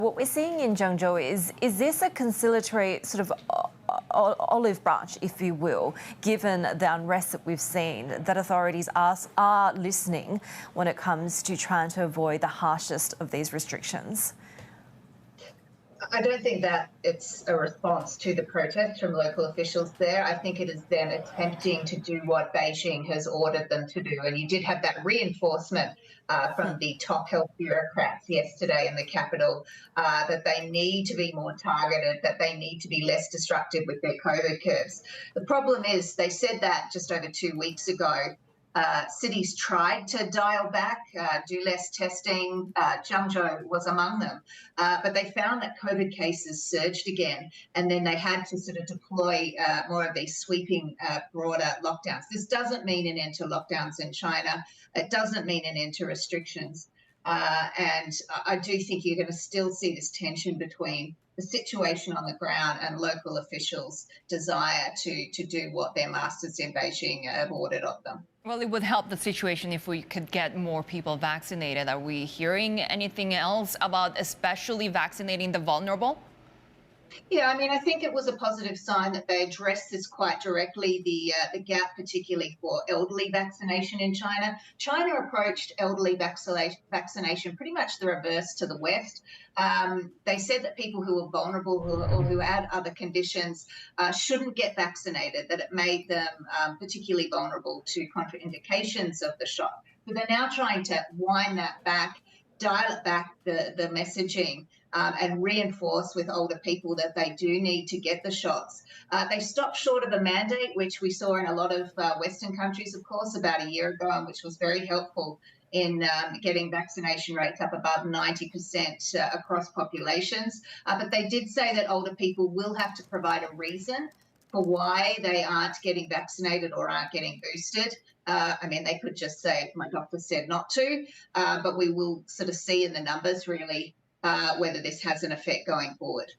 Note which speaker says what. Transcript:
Speaker 1: What we're seeing in Zhengzhou is this a conciliatory sort of olive branch, if you will, given the unrest that we've seen, that authorities are listening when it comes to trying to avoid the harshest of these restrictions?
Speaker 2: I don't think that it's a response to the protests from local officials there. I think it is them attempting to do what Beijing has ordered them to do. And you did have that reinforcement from the top health bureaucrats yesterday in the capital that they need to be more targeted, that they need to be less destructive with their COVID curves. The problem is they said that just over 2 weeks ago. Cities tried to dial back, do less testing. Zhengzhou was among them. But they found that COVID cases surged again, and then they had to sort of deploy more of these sweeping, broader lockdowns. This doesn't mean an end to lockdowns in China. It doesn't mean an end to restrictions. And I do think you're going to still see this tension between the situation on the ground and local officials' desire to do what their masters in Beijing have ordered of them.
Speaker 3: Well, it would help the situation if we could get more people vaccinated. Are we hearing anything else about especially vaccinating the vulnerable?
Speaker 2: Yeah, I mean, I think it was a positive sign that they addressed this quite directly, the gap, particularly for elderly vaccination in China. China approached elderly vaccination pretty much the reverse to the West. They said that people who were vulnerable or who had other conditions shouldn't get vaccinated, that it made them particularly vulnerable to contraindications of the shot. So they're now trying to wind that back, dial it back, the messaging, and reinforce with older people that they do need to get the shots. They stopped short of a mandate, which we saw in a lot of Western countries, of course, about a year ago, and which was very helpful in getting vaccination rates up above 90% across populations. But they did say that older people will have to provide a reason for why they aren't getting vaccinated or aren't getting boosted. I mean, they could just say, my doctor said not to, but we will sort of see in the numbers really whether this has an effect going forward.